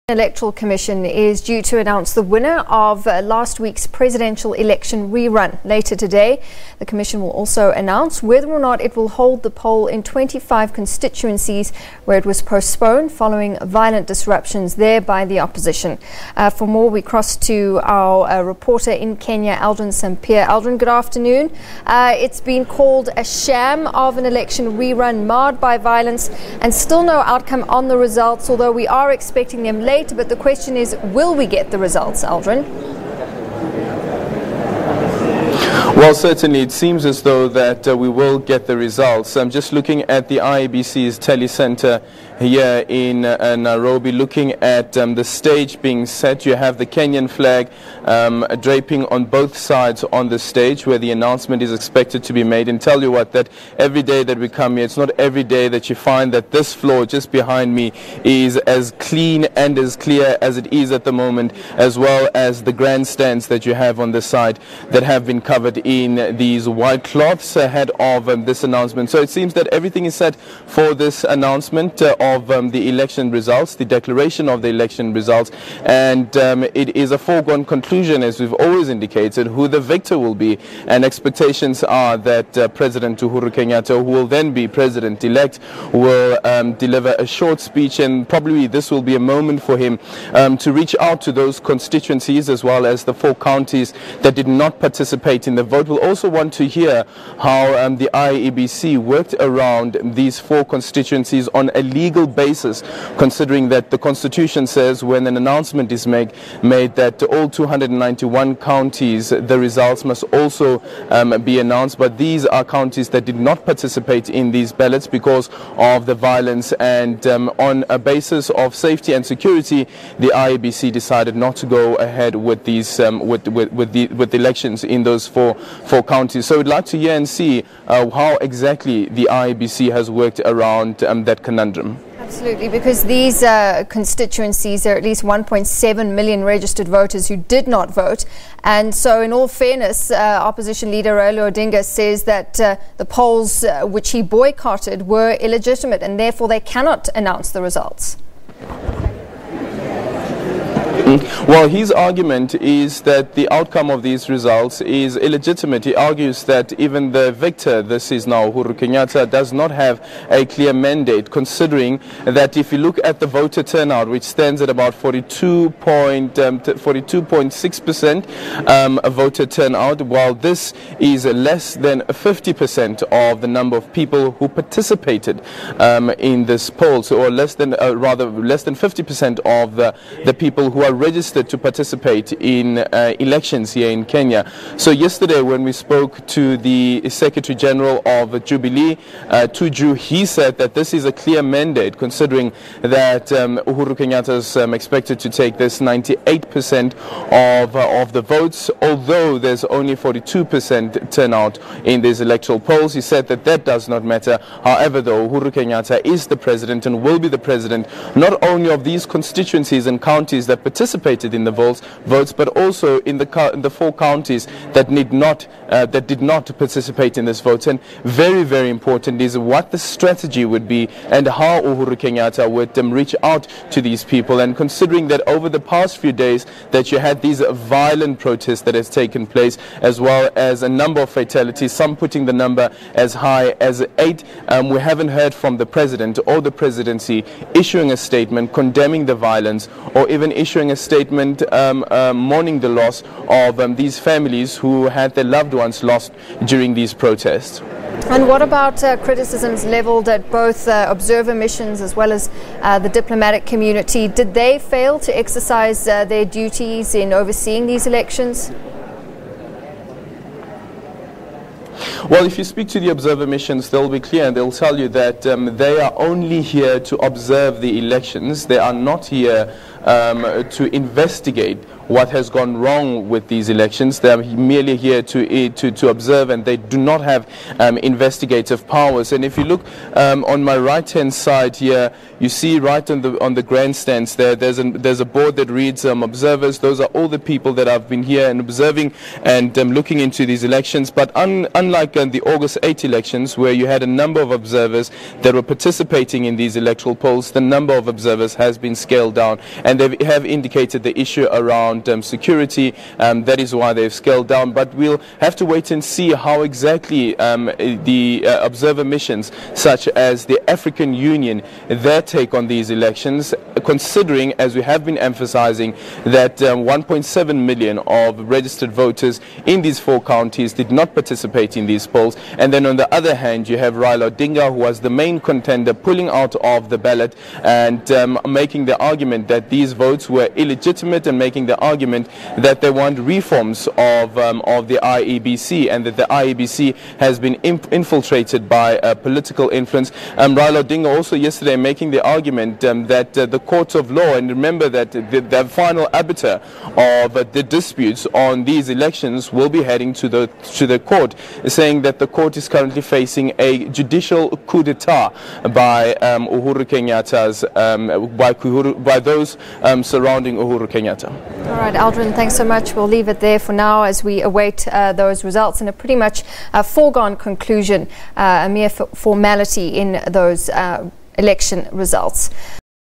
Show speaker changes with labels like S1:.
S1: Electoral Commission is due to announce the winner of last week's presidential election rerun later today. The Commission will also announce whether or not it will hold the poll in 25 constituencies where it was postponed following violent disruptions there by the opposition. For more, we cross to our reporter in Kenya, Aldrin Sampear. Aldrin, good afternoon. It's been called a sham of an election rerun marred by violence and still no outcome on the results, although we are expecting them later. But the question is, will we get the results, Aldrin?
S2: Well, certainly it seems as though that we will get the results. I'm just looking at the IEBC's telecenter here in Nairobi, looking at the stage being set. You have the Kenyan flag draping on both sides on the stage where the announcement is expected to be made. And tell you what, that every day that we come here, it's not every day that you find that this floor just behind me is as clean and as clear as it is at the moment, as well as the grandstands that you have on the side that have been covered in these white cloths ahead of this announcement. So it seems that everything is set for this announcement of the election results, the declaration of the election results, and it is a foregone conclusion, as we've always indicated, who the victor will be, and expectations are that President Uhuru Kenyatta, who will then be president-elect, will deliver a short speech, and probably this will be a moment for him to reach out to those constituencies as well as the 4 counties that did not participate in the vote. We'll also want to hear how the IEBC worked around these 4 constituencies on a legal basis, considering that the Constitution says when an announcement is made that all 291 counties, the results must also be announced. But these are counties that did not participate in these ballots because of the violence, and on a basis of safety and security, the IEBC decided not to go ahead with these with the elections in those four counties. So we'd like to hear and see how exactly the IEBC has worked around that conundrum.
S1: Absolutely, because these constituencies, there are at least 1.7 million registered voters who did not vote. And so in all fairness, opposition leader Raila Odinga says that the polls which he boycotted were illegitimate and therefore they cannot announce the results.
S2: Well, his argument is that the outcome of these results is illegitimate. He argues that even the victor, this is now Uhuru Kenyatta, does not have a clear mandate, considering that if you look at the voter turnout, which stands at about 42.6% voter turnout, while this is less than 50% of the number of people who participated in this poll, so, or less than 50% of the people who are registered to participate in elections here in Kenya. So yesterday when we spoke to the Secretary General of Jubilee, Tuju, he said that this is a clear mandate, considering that Uhuru Kenyatta is expected to take this 98% of the votes, although there's only 42% turnout in these electoral polls. He said that that does not matter. However, though, Uhuru Kenyatta is the president and will be the president not only of these constituencies and counties that participated in the votes, but also in the 4 counties that did not participate in this vote. And very, very important is what the strategy would be and how Uhuru Kenyatta would reach out to these people. And considering that over the past few days that you had these violent protests that has taken place, as well as a number of fatalities, some putting the number as high as 8, we haven't heard from the president or the presidency issuing a statement condemning the violence, or even issuing a statement mourning the loss of these families who had their loved ones lost during these protests.
S1: And what about criticisms leveled at both observer missions as well as the diplomatic community? Did they fail to exercise their duties in overseeing these elections?
S2: Well, if you speak to the observer missions, they'll be clear and they'll tell you that they are only here to observe the elections. They are not here to investigate what has gone wrong with these elections. They are merely here to observe, and they do not have investigative powers. And if you look on my right-hand side here, you see right on the grandstands there's a board that reads observers. Those are all the people that have been here and observing and looking into these elections. But unlike the August 8 elections, where you had a number of observers that were participating in these electoral polls, the number of observers has been scaled down, and they have indicated the issue around security. That is why they've scaled down. But we'll have to wait and see how exactly the observer missions, such as the African Union, their take on these elections, considering, as we have been emphasizing, that 1.7 million of registered voters in these 4 counties did not participate in these polls. And then on the other hand, you have Raila Odinga, who was the main contender, pulling out of the ballot and making the argument that these votes were illegitimate, and making the argument that they want reforms of the IEBC, and that the IEBC has been infiltrated by political influence. Raila Odinga also yesterday making the argument that the courts of law, and remember that the final arbiter of the disputes on these elections will be heading to the court, saying that the court is currently facing a judicial coup d'etat by Uhuru Kenyatta's by those surrounding Uhuru Kenyatta.
S1: All right, Aldrin, thanks so much. We'll leave it there for now as we await those results, and a pretty much foregone conclusion, a mere formality in those election results.